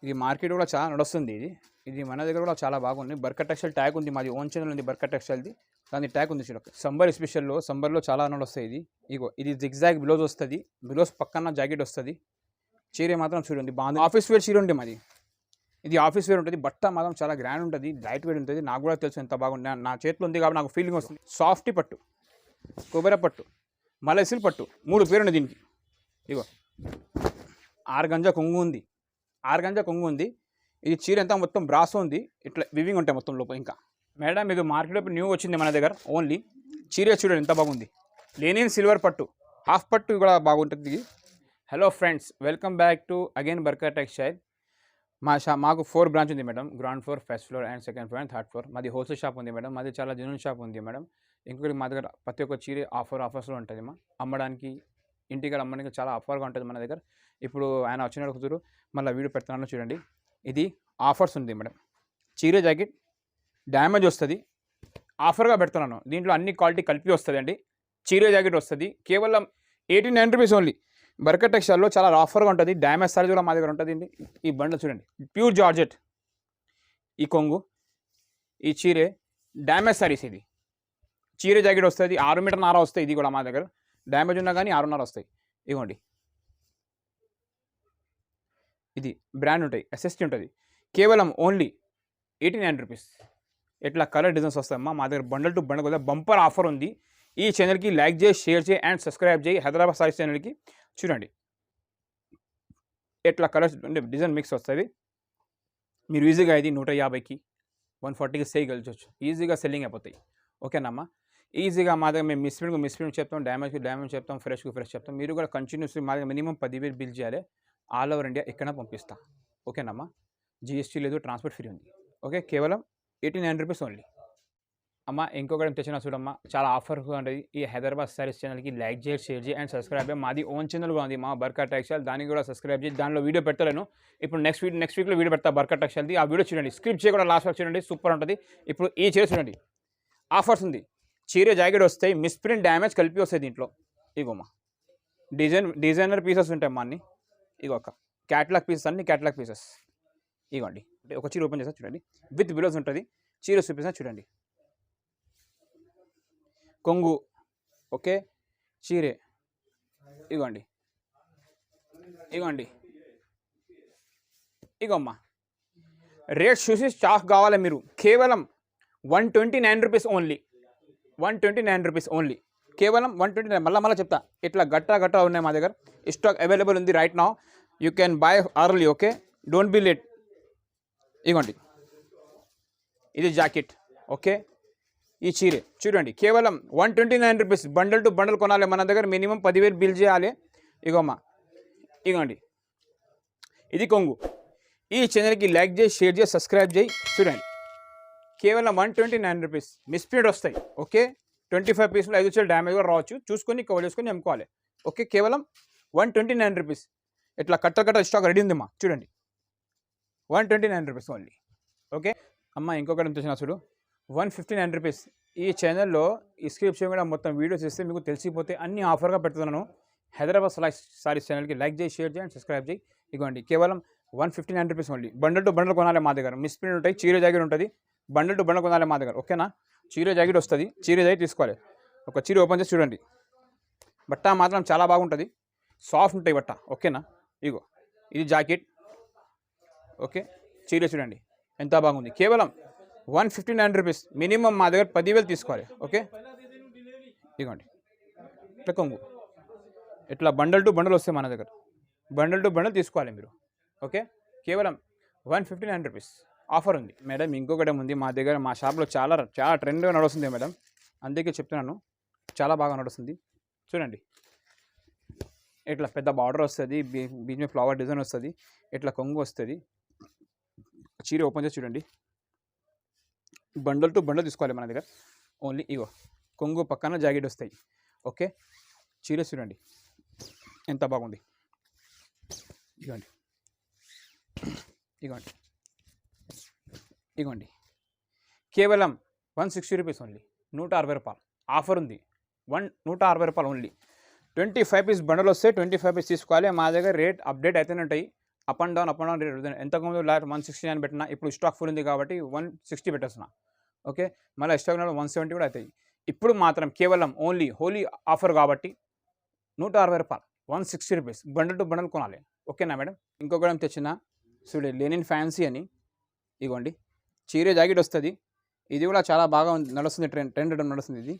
ఇది మార్కెట్ కూడా చాలా నడుస్తుంది. ఇది మన దగ్గర కూడా చాలా బాగుంది. బర్కత్ టెక్స్టైల్ ట్యాగ్ ఉంది, మాది ఓన్ ఛానల్ ఉంది బర్కత్ టెక్స్టైల్ది. దాని ట్యాగ్ ఉంది చూడ. సంబర్ స్పెషల్లో సంబర్లో చాలా నడుస్తాయి. ఇగో ఇది జిగ్జాగ్ బ్లౌజ్ వస్తుంది, బ్లౌజ్ పక్కన జాకెట్ వస్తుంది. చీర మాత్రం చూడండి బాగుంది. ఆఫీస్ వేర్ చీర ఉంటుంది మాది. ఇది ఆఫీస్ వేర్ ఉంటుంది. బట్ట మాత్రం చాలా గ్రాండ్ ఉంటుంది, లైట్ వెయిట్ ఉంటుంది. నాకు కూడా తెలుసు ఎంత బాగుంది. నా చేతిలో ఉంది కాబట్టి నాకు ఫీలింగ్ వస్తుంది. సాఫ్టీ పట్టు, కొబ్బరి పట్టు, మలసిల్ పట్టు, 3 పేరు ఉన్నాయి దీనికి. ఇగో ఆర్గంజా కొంగు ఉంది, ఆర్గంజా కొంగు ఉంది. ఇది చీర ఎంత మొత్తం బ్రాస్ ఉంది, ఇట్లా వివింగ్ ఉంటాయి మొత్తం లోపల. ఇంకా మేడం ఇది మార్కెట్లో న్యూ వచ్చింది మన దగ్గర. ఓన్లీ చీర చూడండి ఎంత బాగుంది. లేనిన్ సిల్వర్ పట్టు, హాఫ్ పట్టు కూడా బాగుంటుంది. Hello friends, welcome back to again Barkat textile. మాకు 4 బ్రాంచ్ ఉంది madam. Ground floor, first floor and second floor and third floor. మాది హోల్సేల్ షాప్ ఉంది మేడం. మాది చాలా జెన్యూన్ షాప్ ఉంది మేడం. ఇంకొకటి మా దగ్గర ప్రతి ఒక్క చీర ఆఫర్స్లో ఉంటుంది మా అమ్మడానికి, ఇంటికి అమ్మడానికి చాలా ఆఫర్గా ఉంటుంది మన దగ్గర. ఇప్పుడు ఆయన వచ్చిన కుదురు మళ్ళీ వీడియో పెడుతున్నాను చూడండి. ఇది ఆఫర్స్ ఉంది మేడం. చీర జాకెట్ డ్యామేజ్ వస్తుంది, ఆఫర్గా పెడుతున్నాను. దీంట్లో అన్ని క్వాలిటీ కలిపి వస్తుంది అండి. చీర జాకెట్ వస్తుంది కేవలం 89 రూపీస్ ఓన్లీ. బర్కత్ టెక్స్టైల్లో చాలా ఆఫర్గా ఉంటుంది. డ్యామేజ్ సారీస్ కూడా మా దగ్గర ఉంటుంది. ఈ బండ్లు చూడండి, ప్యూర్ జార్జెట్. ఈ కొంగు, ఈ చీరే డ్యామేజ్ సారీస్. ఇది చీర జాకెట్ వస్తుంది, 6 మీటర్ నార వస్తాయి. ఇది కూడా మా దగ్గర డ్యామేజ్ ఉన్నా కానీ 6.5 వస్తాయి. ఇవ్వండి, ఇది బ్రాండ్ ఉంటుంది, ఎస్ఎస్టీ ఉంటుంది. కేవలం ఓన్లీ 89 రూపీస్. ఎట్లా కలర్ డిజైన్స్ వస్తాయమ్మా మా దగ్గర. బండల్ టు బండల్ కూడా బంపర్ ఆఫర్ ఉంది. ఈ ఛానల్కి లైక్ చేయి, షేర్ చేయి అండ్ సబ్స్క్రైబ్ చేయి. హైదరాబాద్ సారీస్ ఛానల్కి చూడండి ఎట్లా కలర్స్ డిజైన్ మిక్స్ వస్తుంది. మీరు ఈజీగా ఇది 150కి 140కి చేయగలచవచ్చు. ఈజీగా సెల్లింగ్ అయిపోతాయి. ఓకేనమ్మా. ఈజీగా మా దగ్గర మేము మిస్ప్రింట్ చెప్తాం, డ్యామేజ్ చెప్తాం, ఫ్రెష్ చెప్తాం. మీరు కూడా కంటిన్యూస్లీ మా దగ్గర మినిమం 10,000 బిల్ చేయాలి. ఆల్ ఓవర్ ఇండియా ఎక్కడైనా పంపిస్తా. ఓకేనమ్మా. జిఎస్టీ లేదు, ట్రాన్స్పోర్ట్ ఫ్రీ ఉంది. ఓకే, కేవలం 89 రూపీస్ ఓన్లీ. అమ్మ ఇంకొకటి తెచ్చినా చూడమ్మా, చాలా ఆఫర్గా ఉంటుంది. ఈ హైదరాబాద్ సారీస్ ఛానల్కి లైక్ చేయి, షేర్ చేయి అండ్ సబ్స్క్రైబ్ చేయి. మాది ఓన్ ఛానల్ కూడా ఉంది, మా బర్కత్ టెక్స్టైల్. దానికి కూడా సబ్స్క్రైబ్ చేయి. దానిలో వీడియో పెడతాను. ఇప్పుడు నెక్స్ట్ వీక్లో వీడియో పెడతా బర్కత్ టెక్స్టైల్ది. ఆ వీడియో చూడండి, స్క్రిప్ట్ చేయకుండా లాస్ట్ వరకు చూడండి, సూపర్ ఉంటుంది. ఇప్పుడు ఈ చీర చూడండి, ఆఫర్స్ ఉంది. చీర జాకెట్ వస్తాయి, మిస్ప్రింట్ డ్యామేజ్ కలిపి వస్తాయి దీంట్లో. ఇగోమ్మా డిజైనర్ పీసెస్ ఉంటాయి మా అన్ని. ఇగో ఒక క్యాటలాగ్ పీసెస్, అన్ని క్యాటలాగ్ పీసెస్. ఇగోండి, ఒక చీర ఓపెన్ చేస్తా చూడండి, విత్ బిలోస్ ఉంటుంది. చీర చూపిస్తా చూడండి. కొంగు ఓకే, చీరే ఇగోండి, ఇగోమ్మా. రేట్ చూసి స్టాక్ కావాలి మీరు. కేవలం 129 రూపీస్ ఓన్లీ. 129 రూపీస్ ఓన్లీ, కేవలం 129. మళ్ళీ చెప్తా, ఇట్లా గట్టా ఉన్నాయి మా దగ్గర. స్టాక్ అవైలబుల్ ఉంది right now. You can buy early. Okay, don't be late. ఇగోండి, ఇది జాకెట్. ఓకే, ఈ చీరే చూడండి, కేవలం 129 రూపీస్. బండల్ టు బండల్ కొనాలి మన దగ్గర. మినిమం 10,000 బిల్ చేయాలి. ఇగోమ్మా, ఇగోండి, ఇది కొంగు. ఈ ఛానల్కి లైక్ చేయి, షేర్ చేయి, సబ్స్క్రైబ్ చేయి. చూడండి, కేవలం 129 రూపీస్. మిస్ప్రింట్ వస్తాయి. ఓకే, 25 పీసులు 5 వచ్చే డ్యామేజ్ కూడా రావచ్చు. చూసుకొని కవర్ చేసుకొని అమ్ముకోవాలి. ఓకే, కేవలం 129 రూపీస్. ఇట్లా కట్ట స్టాక్ రెడీ ఉంది మా. చూడండి, 129 రూపీస్ ఓన్లీ. ఓకే అమ్మ, ఇంకొకటి తెచ్చిన చూడు, 159 రూపీస్. ఈ ఛానల్లో ఈ స్క్రిప్షన్ కూడా మొత్తం వీడియోస్ ఇస్తే మీకు తెలిసిపోతే అన్ని ఆఫర్గా పెడుతున్నాను. హైదరాబాద్ సారీస్ ఛానల్కి లైక్ చేయి, షేర్ చేయండి, సబ్స్క్రైబ్ చేయి. ఇగోండి, కేవలం 159 rupees only. Bundle to bundle కొనాలి మా దగ్గర. మిస్ప్రింట్ ఉంటాయి, చీర జాకెట్ ఉంటుంది. బండల్ టు బండల్ కొనాలి మా దగ్గర. ఓకేనా. చీర జాకెట్ వస్తుంది, చీర జాకెట్ తీసుకోవాలి. ఒక చీర ఓపెన్ చేసి చూడండి, బట్ట మాత్రం చాలా బాగుంటుంది, సాఫ్ట్ ఉంటాయి బట్ట. ఓకేనా. ఇగో ఇది జాకెట్. ఓకే, చీర చూడండి ఎంత బాగుంది. కేవలం 159 రూపీస్. మినిమం మా దగ్గర 10,000 తీసుకోవాలి. ఓకే, ఇగోండి, ఇట్లా కొంగు. ఇట్లా బండల్ టు బండల్ వస్తాయి మన దగ్గర. బండల్ టు బండల్ తీసుకోవాలి మీరు. ఓకే, కేవలం 159 రూపీస్ ఆఫర్ ఉంది మేడం. ఇంకొకటి ఉంది మా దగ్గర. మా షాప్లో చాలా ట్రెండ్గా నడుస్తుంది మేడం, అందుకే చెప్తున్నాను. చాలా బాగా నడుస్తుంది. చూడండి, ఇట్లా పెద్ద బార్డర్ వస్తుంది, బీచ్ ఫ్లవర్ డిజైన్ వస్తుంది, ఇట్లా కొంగు వస్తుంది. చీర ఓపెన్ చేసి చూడండి, బండల్ టు బండల్ తీసుకోవాలి మన దగ్గర. ఓన్లీ ఇగో కొంగు పక్కన జాకెట్ వస్తాయి. ఓకే, చీర చూడండి ఎంత బాగుంది. ఇగోండి, కేవలం 160 రూపీస్ ఓన్లీ. 160 రూపాయలు ఆఫర్ ఉంది. 160 రూపాయలు ఓన్లీ. 25 పీస్ బండల్ వస్తే 25 పీస్ తీసుకోవాలి. మా దగ్గర రేట్ అప్డేట్ అయితేనే ఉంటాయి. అప్ అండ్ డౌన్ రేట్ అవుతుంది. ఎంతకుముందు 169 పెట్టినా ఇప్పుడు స్టాక్ ఫుల్ ఉంది కాబట్టి 160 పెట్టేస్తున్నా. ఓకే, మళ్ళీ స్టాక్ 170 కూడా అవుతాయి. ఇప్పుడు మాత్రం కేవలం ఓన్లీ హోలీ ఆఫర్ కాబట్టి ₹160, 160 రూపీస్ బండల్ టు బండల్ కొనాలి. ఓకేనా మేడం? ఇంకొకటి తెచ్చిన చూడండి, లెనిన్ ఫ్యాన్సీ అని, ఇగోండి చీరే జాకెట్ వస్తుంది. ఇది కూడా చాలా బాగా నడుస్తుంది, ట్రెండ్ నడుస్తుంది.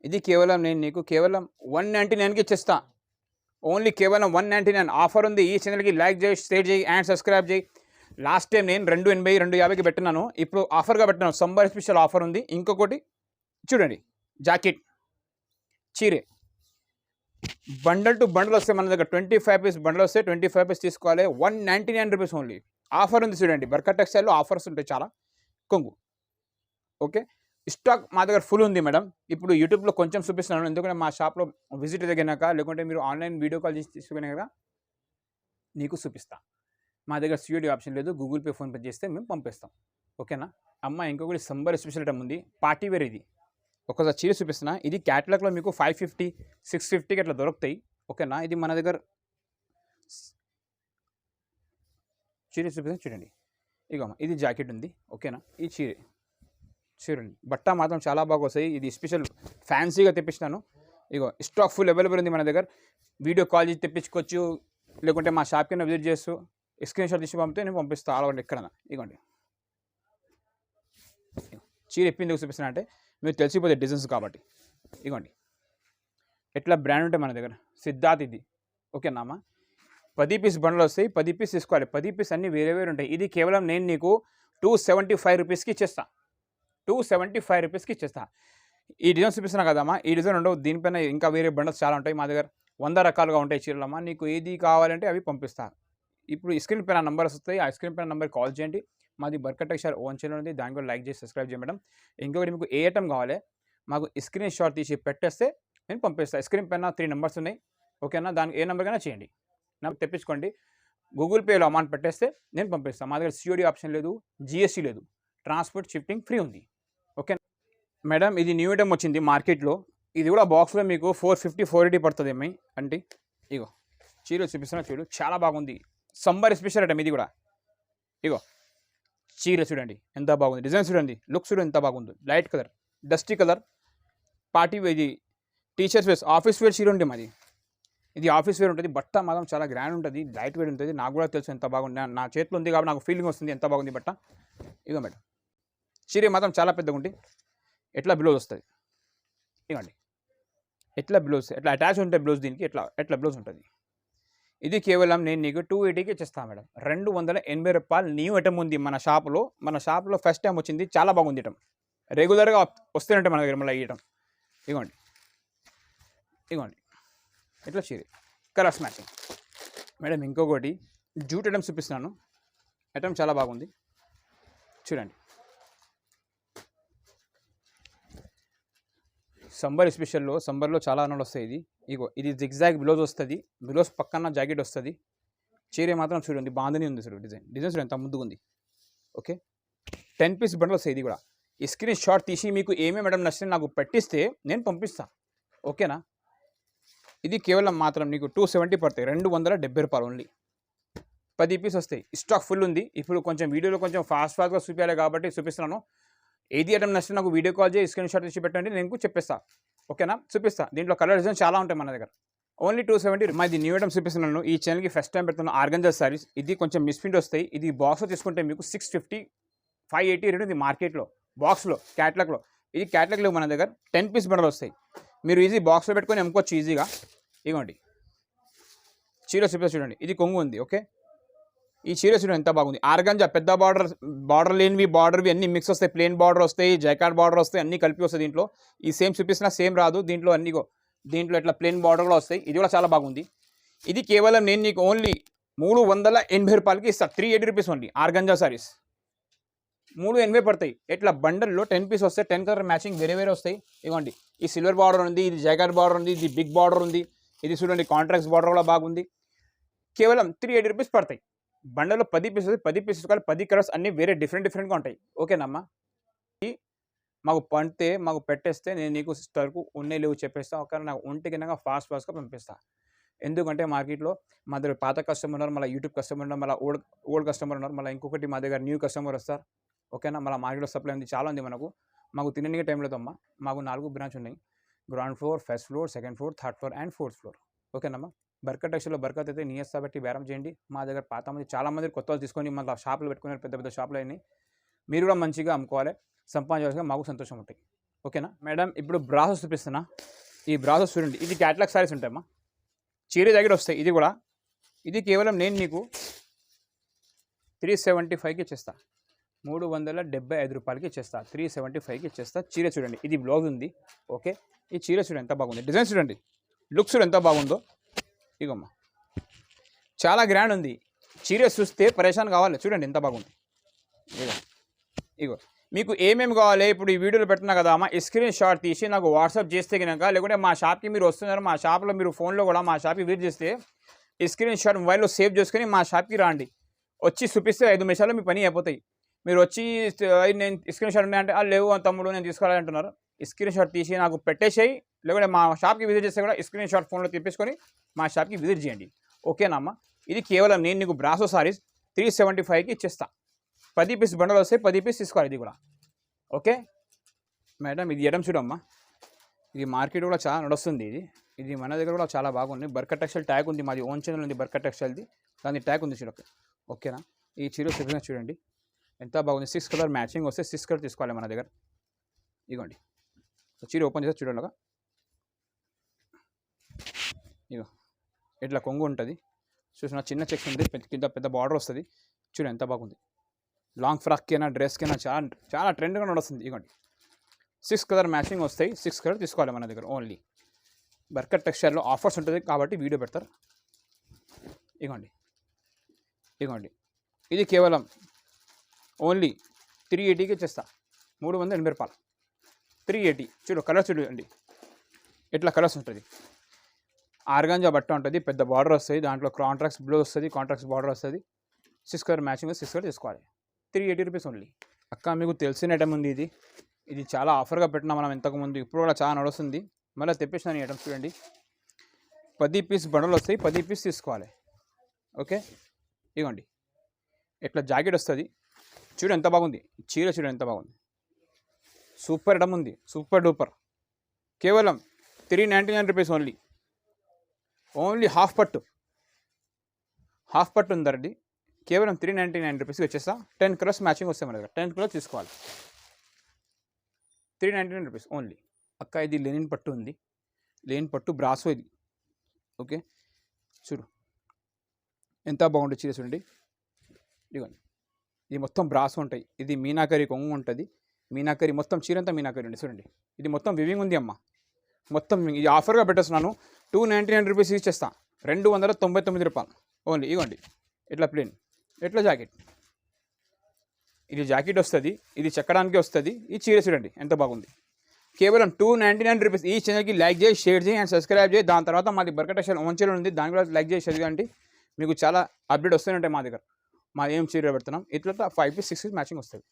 ఇది కేవలం నేను నీకు కేవలం 199కి ఇచ్చేస్తా. ఓన్లీ కేవలం 199 ఆఫర్ ఉంది. ఈ ఛానల్కి లైక్ చేయి, షేర్ చేయి అండ్ సబ్స్క్రైబ్ చేయి. లాస్ట్ టైం నేను 280, 250కి పెట్టినాను. ఇప్పుడు ఆఫర్గా పెట్టినాను, సమ్మర్ స్పెషల్ ఆఫర్ ఉంది. ఇంకొకటి చూడండి, జాకెట్ చీరే బండల్ టు బండల్ వస్తే మన దగ్గర 25 పీస్ బండల్ వస్తే 25 పీస్ తీసుకోవాలి. 199 రూపీస్ ఓన్లీ. ఆఫర్ ఉంది చూడండి, బర్కర్ టెక్స్టైల్లో ఆఫర్స్ ఉంటాయి చాలా. కొంగు ఓకే, స్టాక్ మా దగ్గర ఫుల్ ఉంది మేడం. ఇప్పుడు యూట్యూబ్లో కొంచెం చూపిస్తున్నాను, ఎందుకంటే మా షాప్లో విజిట్ తగినాక లేకుంటే మీరు ఆన్లైన్ వీడియో కాల్ చేసి తీసుకున్నాక నీకు చూపిస్తా. మా దగ్గర సిఓడి ఆప్షన్ లేదు, గూగుల్ పే, ఫోన్పే చేస్తే మేము పంపిస్తాం. ఓకేనా అమ్మ? ఇంకొకటి సంబర్ స్పెషల్ ఐటమ్ ఉంది, పార్టీ వేర్. ఇది ఒకసారి చీర చూపిస్తున్నా. ఇది క్యాటలాగ్లో మీకు 550, 650కి అట్లా దొరుకుతాయి. ఓకేనా? ఇది మన దగ్గర చీర చూపిస్తాను చూడండి. ఇగో ఇది జాకెట్ ఉంది. ఓకేనా? ఈ చూడండి, బట్ట మాత్రం చాలా బాగా వస్తాయి. ఇది స్పెషల్ ఫ్యాన్సీగా తెప్పించినాను. ఇగో స్టాక్ ఫుల్ అవైలబుల్ ఉంది మన దగ్గర. వీడియో కాల్ చేసి తెప్పించుకోవచ్చు, లేకుంటే మా షాప్ కింద విజిట్ చేస్తూ స్క్రీన్ షాట్ తీసి పంపితే నేను పంపిస్తాను ఆల్ ఓవర్ ఎక్కడన్నా. ఇగోండి చీర ఎప్పింది చూపిస్తున్నా అంటే మీరు తెలిసిపోతే డిజైన్స్ కాబట్టి. ఇగోండి ఎట్లా బ్రాండ్ ఉంటాయి మన దగ్గర. సిద్ధార్థ్ ఇది. ఓకేనామా? 10 పీస్ బండ్లు వస్తాయి, 10 పీస్ తీసుకోవాలి. 10 పీస్ అన్నీ వేరే వేరే ఉంటాయి. ఇది కేవలం నేను నీకు 275 రూపీస్కి ఇచ్చేస్తా. 275 రూపీస్కి ఇచ్చేస్తా. ఈ డిజైన్ చూపిస్తున్నా కదమ్మా, ఈ డిజైన్ ఉండవు, దీనిపైన ఇంకా వేరే బండల్స్ చాలా ఉంటాయి మా దగ్గర. 100 రకాలుగా ఉంటాయి చీరలమ్మా. నీకు ఏది కావాలంటే అవి పంపిస్తా. ఇప్పుడు స్క్రీన్ పైన నంబర్స్ వస్తాయి, ఆ స్క్రీన్ పైన నంబర్ కాల్ చేయండి. మాది బర్కర్ టెక్స్టైల్ ఓన్ ఛానల్ ఉంది, దాన్ని కూడా లైక్ చేసి సబ్స్క్రైబ్ చేయండి మేడం. ఇంకొకటి మీకు ఏ ఐటమ్ కావాలి మాకు స్క్రీన్ షాట్ తీసి పెట్టేస్తే నేను పంపిస్తాను. స్క్రీన్ పైన 3 నెంబర్స్ ఉన్నాయి. ఓకేనా? దానికి ఏ నెంబర్ కైనా చేయండి, నాకు తెప్పించుకోండి. గూగుల్ పేలో అమౌంట్ పెట్టేస్తే నేను పంపిస్తాను. మా దగ్గర సిఓడి ఆప్షన్ లేదు, జిఎస్టీ లేదు, ట్రాన్స్పోర్ట్ షిఫ్టింగ్ ఫ్రీ ఉంది. Okay madam? ఇది న్యూ ఐటమ్ వచ్చింది మార్కెట్లో. ఇది కూడా బాక్స్లో మీకు 450, 480 పడుతుంది ఏమై అంటే. ఇగో చీర చూపిస్తున్నా చూడు, చాలా బాగుంది. సంబర్ స్పెషల్ ఐటమ్ ఇది కూడా. ఇగో చీర చూడండి ఎంత బాగుంది, డిజైన్ చూడండి, లుక్ చూడండి ఎంత బాగుంది. Light colour, dusty colour, party wear. ఇది టీషర్ట్స్ వేస్, ఆఫీస్ వేర్ చీర ఉంటుంది మాది. ఇది ఆఫీస్ వేర్ ఉంటుంది. బట్ట మాత్రం చాలా గ్రాండ్ ఉంటుంది, లైట్ వేర్ ఉంటుంది. నాకు కూడా తెలుసు ఎంత బాగుంది, నా చేతిలో ఉంది కాబట్టి నాకు ఫీలింగ్ వస్తుంది ఎంత బాగుంది బట్ట. ఇగో మేడం చీర మాత్రం చాలా పెద్దగా ఉంటుంది. ఎట్లా బ్లౌజ్ వస్తుంది ఇవ్వండి, ఎట్లా బ్లౌజ్ ఎట్లా అటాచ్ ఉంటాయి బ్లౌజ్ దీనికి, ఎట్లా బ్లౌజ్ ఉంటుంది. ఇది కేవలం నేను నీకు 280కి ఇచ్చేస్తాను మేడం. 280 రూపాయలు న్యూ ఐటమ్ ఉంది మన షాప్లో ఫస్ట్ టైం వచ్చింది, చాలా బాగుంది ఐటమ్. రెగ్యులర్గా వస్తూనే మన దగ్గర మళ్ళీ ఈ ఐటమ్. ఇగోండి ఇట్లా చీర కలర్స్ మ్యాచింగ్ మేడం. ఇంకొకటి జూట్ ఐటమ్ చూపిస్తున్నాను, ఐటమ్ చాలా బాగుంది చూడండి. సంబర్లో చాలా అన్నలు వస్తాయి. ఇది జిగ్జాగ్ బ్లౌజ్ వస్తుంది, బ్లౌజ్ పక్కన జాకెట్ వస్తుంది. చీర మాత్రం చూడండి బాగుందని ఉంది. చూడండి డిజైన్ చూడండి ఎంత ముందుగా ఉంది. ఓకే 10 పీస్ బండ్లు వస్తాయి. ఇది కూడా ఈ స్క్రీన్ షాట్ తీసి మీకు ఏమేమి మేడం నచ్చితే నాకు పెట్టిస్తే నేను పంపిస్తాను. ఓకేనా? ఇది కేవలం మాత్రం నీకు 270 పడతాయి, 270 రూపాయలు ఓన్లీ. 10 పీస్ వస్తాయి. స్టాక్ ఫుల్ ఉంది. ఇప్పుడు కొంచెం వీడియోలో కొంచెం ఫాస్ట్గా చూపించాలి కాబట్టి చూపిస్తున్నాను. ఏది ఐటమ్ నచ్చితే నాకు వీడియో కాల్ చేసి స్క్రీన్ షాట్ తీసి పెట్టండి, నేను చెప్పేస్తా. ఓకేనా? చూపిస్తా. దీంట్లో కలర్ డిజైన్ చాలా ఉంటాయి మన దగ్గర. ఓన్లీ 270. మాది న్యూ ఐటమ్ చూపిస్తున్నాను. ఈ ఛానల్కి ఫస్ట్ టైం పెడుతున్నాను. ఆర్గంజా సారీస్. ఇది కొంచెం మిస్ప్రింట్ వస్తాయి. ఇది బాక్స్లో తీసుకుంటే మీకు 650, 580 రేట్ ఉంది మార్కెట్లో. బాక్స్లో క్యాట్లాగ్లో, ఇది క్యాట్లాగ్లో మన దగ్గర 10 పీస్ బండలు వస్తాయి. మీరు ఈజీ బాక్స్లో పెట్టుకొని అమ్ముకోవచ్చు ఈజీగా. ఇవ్వండి చీర చూడండి, ఇది కొంగు ఉంది. ఓకే ఈ చీర చూడండి ఎంత బాగుంది. ఆర్గంజా పెద్ద బార్డర్ లేనివి, బార్డర్వి అన్ని మిక్స్ వస్తాయి. ప్లేన్ బార్డర్ వస్తాయి, జైకార్డ్ బార్డర్ వస్తాయి, అన్ని కలిపి వస్తాయి. దీంట్లో ఈ సేమ్ చూపిస్తున్నా సేమ్ రాదు. దీంట్లో ఇట్లా ప్లేన్ బార్డర్ కూడా వస్తాయి. ఇది కూడా చాలా బాగుంది. ఇది కేవలం నేను నీకు ఓన్లీ 380 రూపాయలకి ఇస్తా. 380 రూపీస్ ఓన్లీ. ఆర్గంజా సారీస్ 380 పడతాయి. ఇట్లా బండల్లో 10 పీస్ వస్తాయి. 10 కలర్ మ్యాచింగ్ వేరే వస్తాయి. ఇవ్వండి ఈ సిల్వర్ బార్డర్ ఉంది, ఇది జైకార్డ్ బార్డర్ ఉంది, ఇది బిగ్ బార్డర్ ఉంది, ఇది చూడండి కాంట్రాక్ట్స్ బార్డర్ కూడా బాగుంది. కేవలం 380 రూపీస్ పడతాయి. బండలో 10 పీస్ 10 పీసెస్ కావాలి. 10 కలర్స్ అన్నీ వేరే డిఫరెంట్గా ఉంటాయి. ఓకేనమ్మా? మాకు పెట్టేస్తే నేను నీకు స్టర్కు ఉన్నాయి లేవు చెప్పేస్తా. ఒక నాకు ఒంటికి ఫాస్ట్గా పంపిస్తా. ఎందుకంటే మార్కెట్లో మా దగ్గర పాత కస్టమర్ ఉన్నారు, మళ్ళీ యూట్యూబ్ కస్టమర్ ఉన్నారు, మళ్ళీ ఓల్డ్ కస్టమర్ ఉన్నారు, మళ్ళీ ఇంకొకటి మా దగ్గర న్యూ కస్టమర్ వస్తారు. ఓకేనా, మళ్ళీ మార్కెట్లో సప్లై ఉంది, చాలా ఉంది మనకు. మాకు తిననీకే టైం లేదమ్మా. మాకు 4 బ్రాంచ్ ఉన్నాయి. Ground floor, first floor, second floor, third floor and fourth floor. ఓకేనమ్మా. బర్కత్ టెక్స్టైల్లో బర్కత్ అయితే నియస్తా పెట్టి బేరం చేయండి. మా దగ్గర పాత మంది చాలామంది కొత్త వాళ్ళు తీసుకొని మళ్ళీ షాపులు పెట్టుకున్నారు, పెద్ద పెద్ద షాపులు అయినాయి. మీరు కూడా మంచిగా అమ్ముకోవాలి, సంపాదించాల్సిన మాకు సంతోషం ఉంటాయి. ఓకేనా మేడం. ఇప్పుడు బ్రాసెస్ చూపిస్తున్నా. ఈ బ్రాసెస్ చూడండి, ఇది క్యాటలాగ్ సారీస్ ఉంటాయమ్మా, చీర దగ్గర వస్తాయి. ఇది కూడా, ఇది కేవలం నేను నీకు 375కి ఇచ్చేస్తా, 375 రూపాయలకి ఇచ్చేస్తా, 375కి ఇచ్చేస్తా. చీర చూడండి, ఇది బ్లౌజ్ ఉంది. ఓకే, ఈ చీర చూడండి ఎంత బాగుంది, డిజైన్ చూడండి, లుక్స్ చూడండి ఎంత బాగుందో. ఇగోమ్మా, చాలా గ్రాండ్ ఉంది. చీర చూస్తే పరేషాన్ కావాలి, చూడండి ఎంత బాగుంది. ఇగో మీకు ఏమేమి కావాలి ఇప్పుడు ఈ వీడియోలో పెట్టినా కదా అమ్మా, స్క్రీన్ షాట్ తీసి నాకు వాట్సాప్ చేస్తే కనుక, లేకుంటే మా షాప్కి మీరు వస్తున్నారు, మా షాప్లో మీరు ఫోన్లో కూడా మా షాప్కి విజిట్ చేస్తే స్క్రీన్ షాట్ మొబైల్లో సేవ్ చేసుకొని మా షాప్కి రాండి. వచ్చి చూపిస్తే 5 నిమిషాల్లో మీ పని అయిపోతాయి. మీరు వచ్చి నేను స్క్రీన్ షాట్ ఉన్నాయంటే లేవు తమ్ముడు నేను తీసుకోవాలి అంటున్నారు. స్క్రీన్ షాట్ తీసి నాకు పెట్టేసేయి, లేకుంటే మా షాప్కి విజిట్ చేస్తే కూడా స్క్రీన్ షాట్ ఫోన్లో తెప్పించుకొని మా షాప్కి విజిట్ చేయండి. ఓకేనా అమ్మ. ఇది కేవలం నేను నీకు బ్రాసో సారీస్ 375కి ఇచ్చేస్తా. 10 పీస్ బండలు వస్తాయి, 10 పీస్ తీసుకోవాలి. ఇది కూడా ఓకే మేడం. ఇది ఎడం చూడమ్మా, ఇది మార్కెట్ కూడా చాలా నడుస్తుంది. ఇది మన దగ్గర కూడా చాలా బాగుంది. బర్కత్ టెక్స్టైల్ ట్యాగ్ ఉంది, మాది ఓన్ ఛానల్ ఉంది బర్కత్ టెక్స్టైల్ది, దాని ట్యాగ్ ఉంది చూడక. ఓకేనా. ఈ చీర చూడండి ఎంత బాగుంది. 6 కలర్ మ్యాచింగ్ వస్తే 6 కలర్ తీసుకోవాలి మన దగ్గర. ఇగోండి చీర ఓపెన్ చేస్తే చూడండి, ఇగో ఇట్లా కొంగు ఉంటుంది చూసిన, చిన్న చెక్స్ ఉంది, కింద పెద్ద బార్డర్ వస్తుంది. చూడండి ఎంత బాగుంది. లాంగ్ ఫ్రాక్కైనా డ్రెస్కైనా చాలా చాలా ట్రెండ్గా నడుస్తుంది. ఇగోండి 6 కలర్ మ్యాచింగ్ వస్తాయి, 6 కలర్ తీసుకోవాలి మన దగ్గర ఓన్లీ. బర్కత్ టెక్స్టైల్లో ఆఫర్స్ ఉంటుంది కాబట్టి వీడియో పెడతారు. ఇగోండి ఇది కేవలం ఓన్లీ 380కి ఇచ్చేస్తా, 380 రూపాయలు. 380 చూడు, కలర్స్ చూడండి ఇట్లా కలర్స్ ఉంటుంది. ఆర్గాంజా బట్ట ఉంటుంది, పెద్ద బార్డర్ వస్తుంది, దాంట్లో కాంట్రాక్ట్స్ బ్లౌజ్ వస్తుంది, కాంట్రాక్ట్స్ బార్డర్ వస్తుంది. 6 కలర్ మ్యాచింగ్ 6 కలర్ తీసుకోవాలి, 380 రూపీస్ ఓన్లీ. అక్క మీకు తెలిసిన ఐటమ్ ఉంది, ఇది చాలా ఆఫర్గా పెట్టినా మనం ఇంతకుముందు, ఇప్పుడు కూడా చాలా నడుస్తుంది. మళ్ళీ తెప్పించిన ఐటమ్ చూడండి, 10 పీస్ బండలు వస్తాయి, 10 పీస్ తీసుకోవాలి. ఓకే ఇవ్వండి, ఇట్లా జాకెట్ వస్తుంది. చూడు ఎంత బాగుంది చీర, చూడు ఎంత బాగుంది. సూపర్ ఐటమ్ ఉంది, సూపర్ డూపర్. కేవలం 399 రూపీస్ ఓన్లీ. ఓన్లీ హాఫ్ పట్టు ఉందండి, కేవలం 399 రూపీస్కి వచ్చేస్తా. 10 కలర్స్ మ్యాచింగ్ వస్తాయి మన దగ్గర, 10 కలర్స్ తీసుకోవాలి, 399 రూపీస్ ఓన్లీ. అక్క ఇది లెనిన్ పట్టు ఉంది, లెనిన్ పట్టు బ్రాసో ఇది. ఓకే చూడు ఎంత బాగుంటుంది చీర చూడండి. ఇదిగోండి, ఇది మొత్తం బ్రాసో ఉంటాయి. ఇది మీనాకరి కొంగు ఉంటుంది, మీనాకరి మొత్తం చీర అంతా మీనాకరి ఉంది చూడండి. ఇది మొత్తం వివింగ్ ఉంది అమ్మ, మొత్తం ఇది ఆఫర్గా పెట్టేస్తున్నాను. 299 రూపీస్ ఇచ్చేస్తా, 299 రూపాయలు ఓన్లీ. ఇవ్వండి ఇట్లా ప్లేన్, ఇట్లా జాకెట్, ఇది జాకెట్ వస్తుంది, ఇది చెక్కడానికి వస్తుంది. ఈ చీర చూడండి ఎంత బాగుంది, కేవలం 299 రూపీస్. ఈ ఛానల్కి లైక్ చేయి, షేర్ చేయి అండ్ సబ్స్క్రైబ్ చేయి. దాని తర్వాత మాది బర్కత్ టెక్స్టైల్ ఓన్ ఛానల్ ఉంది, దాని కూడా లైక్ చేసి చదివండి. మీకు చాలా అప్డేట్ వస్తూనే ఉంటాయి మా దగ్గర. మా ఏం చీర పెడుతున్నాం, ఇట్లా 5 పీస్ 6 పీస్ మ్యాచింగ్ వస్తుంది,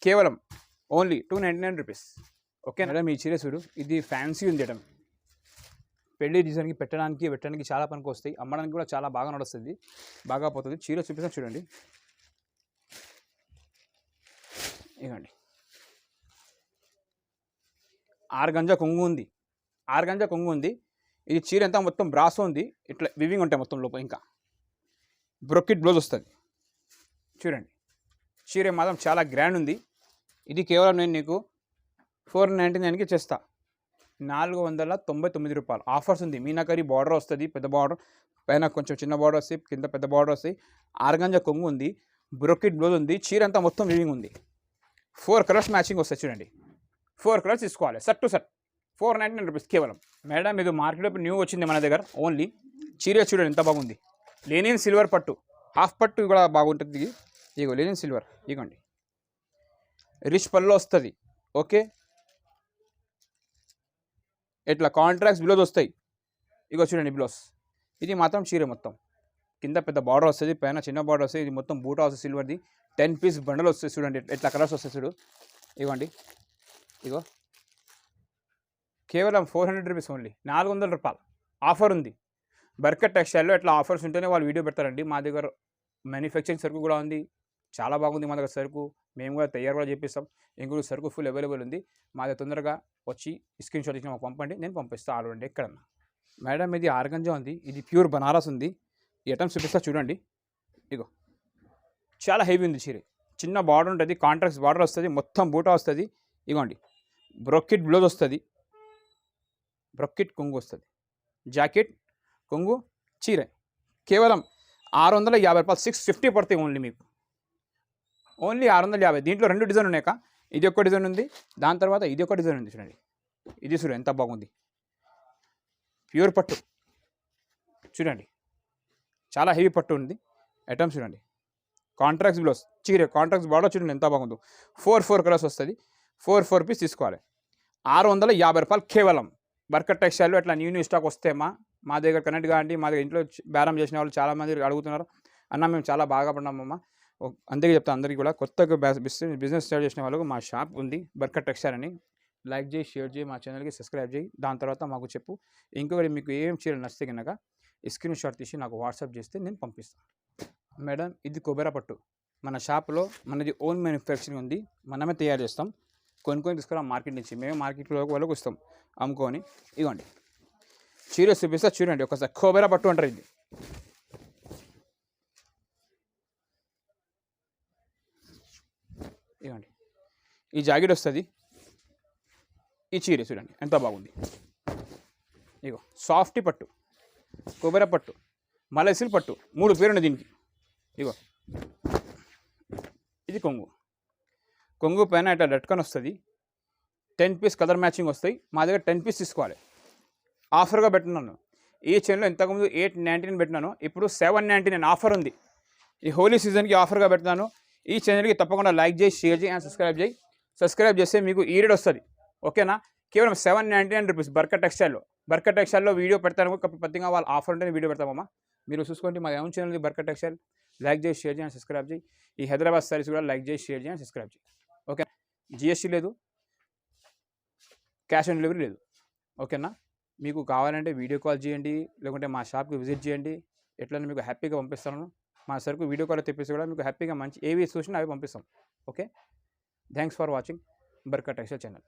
కేవలం ఓన్లీ 299 రూపీస్. Okay madam. ఈ చీర చూడు, ఇది ఫ్యాన్సీ ఉంది ఐటమ్, పెళ్లి డిజైన్కి పెట్టడానికి చాలా పనికి వస్తాయి, అమ్మడానికి కూడా చాలా బాగా నడుస్తుంది, బాగా పోతుంది. చీర చూపిస్తాను చూడండి. ఇవ్వండి, ఆర్గంజా కొంగు ఉంది. ఇది చీర అంతా మొత్తం బ్రాసో ఉంది, ఇట్లా వివింగ్ ఉంటాయి మొత్తం లోపల. ఇంకా బ్రొకెట్ బ్లౌజ్ వస్తుంది చూడండి. చీర మాత్రం చాలా గ్రాండ్ ఉంది. ఇది కేవలం నేను నీకు 499కి చేస్తా, 499 రూపాయలు. ఆఫర్స్ ఉంది, మీనాకరి బార్డర్ వస్తుంది, పెద్ద బార్డర్, పైన కొంచెం చిన్న బార్డర్ వస్తాయి, కింద పెద్ద బార్డర్ వస్తాయి. ఆర్గంజా కొంగు ఉంది, బ్రొకెట్ బ్లౌజ్ ఉంది, చీర అంతా మొత్తం వివింగ్ ఉంది. 4 కలర్స్ మ్యాచింగ్ వస్తాయి చూడండి, 4 కలర్స్ తీసుకోవాలి, సెట్ టు సెట్ 499 రూపీస్ కేవలం. మేడం ఇది మార్కెట్లో ఇప్పుడు న్యూ వచ్చింది మన దగ్గర ఓన్లీ. చీర చూడండి ఎంత బాగుంది, లెనిన్ సిల్వర్ పట్టు, హాఫ్ పట్టు కూడా బాగుంటుంది. ఇగో లెనిన్ సిల్వర్, ఇగోండి రిచ్ పళ్ళు వస్తుంది. ఓకే ఇట్లా కాంట్రాక్ట్స్ బ్లౌజ్ వస్తాయి. ఇగో చూడండి బ్లౌజ్, ఇది మాత్రం చీర మొత్తం కింద పెద్ద బార్డర్ వస్తుంది, పైన చిన్న బార్డర్ వస్తుంది. ఇది మొత్తం బూటా వస్తుంది సిల్వర్ది, 10 పీస్ బండల్ వస్తుంది చూడండి. ఎట్లా కలర్స్ వస్తాయి చూడు. ఇవ్వండి, ఇగో కేవలం 400 రూపీస్ ఓన్లీ, 400 రూపాయలు ఆఫర్ ఉంది. బర్కత్ టెక్స్టైల్‌లో ఇట్లా ఆఫర్స్ ఉంటేనే వాళ్ళు వీడియో పెడతారండి. మా దగ్గర మ్యానుఫ్యాక్చరింగ్ సరుకు కూడా ఉంది. చాలా బాగుంది మా దగ్గర సరుకు. మేము కూడా తయారు కూడా చేపిస్తాం. ఇంకొక సరుకు ఫుల్ అవైలబుల్ ఉంది. మా దగ్గర తొందరగా వచ్చి స్క్రీన్‌షాట్ తీసి మాకు పంపండి. నేను పంపిస్తా ఆల్ ఓవర్ ఇండియా ఎక్కడన్నా. మేడం ఇది ఆర్గంజా ఉంది. ఇది ప్యూర్ బనారస్ ఉంది. ఈ ఐటమ్స్ చూపిస్తా చూడండి. ఇగో చాలా హెవీ ఉంది చీర. చిన్న బార్డర్ ఉంటది. కాంట్రాస్ట్ బార్డర్ వస్తది. మొత్తం బూటా వస్తది. ఇగోండి బ్రొకెట్ బ్లౌజ్ వస్తది. బ్రొకెట్ కొంగు వస్తది. జాకెట్, కొంగు, చీర. కేవలం రూ. 650 650 పడతాయి ఓన్లీ మీకు. ఓన్లీ 650. దీంట్లో 2 డిజైన్ ఉన్నాయి. ఇది ఒక డిజైన్ ఉంది. దాని తర్వాత ఇది ఒక డిజైన్ ఉంది చూడండి. ఇది చూడండి ఎంత బాగుంది. ప్యూర్ పట్టు చూడండి. చాలా హెవీ పట్టు ఉంది. ఐటమ్స్ చూడండి. కాంట్రాక్ట్స్ బ్లౌజ్ చీర కాంట్రాక్ట్స్ బార్డర్ చూడండి ఎంత బాగుందో. 4 కలర్స్ వస్తుంది. 4 పీస్ తీసుకోవాలి. రూ. 650 కేవలం. బర్కత్ టెక్స్టైల్‌లో ఇట్లా న్యూ స్టాక్ వస్తే మా దగ్గర కనెక్ట్ కాండి. మా దగ్గర ఇంట్లో బేరం చేసిన వాళ్ళు చాలామంది అడుగుతున్నారు. అన్న మేము చాలా బాగా పడినామమ్మ. అందుకే చెప్తాను అందరికీ కూడా కొత్తగా బిజినెస్ స్టార్ట్ చేసిన వాళ్ళకు మా షాప్ ఉంది బర్కత్ టెక్స్టైల్ అని. లైక్ చేయి, షేర్ చేయి, మా ఛానల్‌కి సబ్స్క్రైబ్ చేయి. దాని తర్వాత మాకు చెప్పు. ఇంకొకటి మీకు ఏం చీరలు నచ్చితే కనుక స్క్రీన్ షాట్ తీసి నాకు వాట్సాప్ చేస్తే నేను పంపిస్తాను. మేడం ఇది కొబెరా పట్టు. మన షాప్లో మనది ఓన్ మ్యానుఫ్యాక్చరింగ్ ఉంది. మనమే తయారు చేస్తాం. కొనుక్కొని తీసుకురాం మార్కెట్ నుంచి. మేము మార్కెట్లో వాళ్ళకు ఇస్తాం అమ్ముకొని. ఇవ్వండి చీర చూపిస్తా చూడండి ఒకసారి. కొబెరా పట్టు అంటారు ఇది. ఇవ్వండి ఈ జాకెట్ వస్తుంది. ఈ చీర చూడండి ఎంత బాగుంది. ఇగో సాఫ్ట్ పట్టు, కొబెరా పట్టు, మలైసిల్ పట్టు 3 పేరు ఉన్నాయి దీనికి. ఇగో ఇది కొంగు. కొంగు పైన ఇట్లా లట్కన్ వస్తుంది. 10 పీస్ కలర్ మ్యాచింగ్ వస్తాయి. మా దగ్గర 10 పీస్ తీసుకోవాలి. ఆఫర్గా పెట్టినాను. ఈ చైన్లో ఇంతకుముందు 899 పెట్టినాను. ఇప్పుడు 799 ఆఫర్ ఉంది. ఈ హోలీ సీజన్కి ఆఫర్గా పెట్టినాను. ఈ ఛానల్కి తప్పకుండా లైక్ చేయి, షేర్ చేయి అండ్ సబ్స్క్రైబ్ చేయి. సబ్స్క్రైబ్ చేస్తే మీకు ఈ రేట్ వస్తుంది. ఓకేనా? కేవలం 799 రూపీస్ బర్కత్ టెక్స్టైల్లో. బర్కత్ టెక్స్టైల్లో వీడియో పెడతాను. ప్రతిగా వాళ్ళ ఆఫర్ ఉంటేనే వీడియో పెడతామమ్మా. మీరు చూసుకోండి. మా own channel Barkat textile. Like చేయి, షేర్ చేయి అండ్ సబ్స్క్రైబ్ చేయి. ఈ హైదరాబాద్ సారీస్ కూడా లైక్ చేయి, షేర్ చేయి అండ్ సబ్స్క్రైబ్ చేయి. ఓకే. జిఎస్టీ లేదు, క్యాష్ ఆన్ డెలివరీ లేదు. ఓకేనా? మీకు కావాలంటే వీడియో కాల్ చేయండి, లేకుంటే మా షాప్కి విజిట్ చేయండి. ఎట్లయినా మీకు హ్యాపీగా పంపిస్తాను. మా సరుకు వీడియో కాల్ తెప్పిస్తే కూడా మీకు హ్యాపీగా మంచి ఏవి చూసినా అవి పంపిస్తాం. Okay. Thanks for watching Barkat textile channel.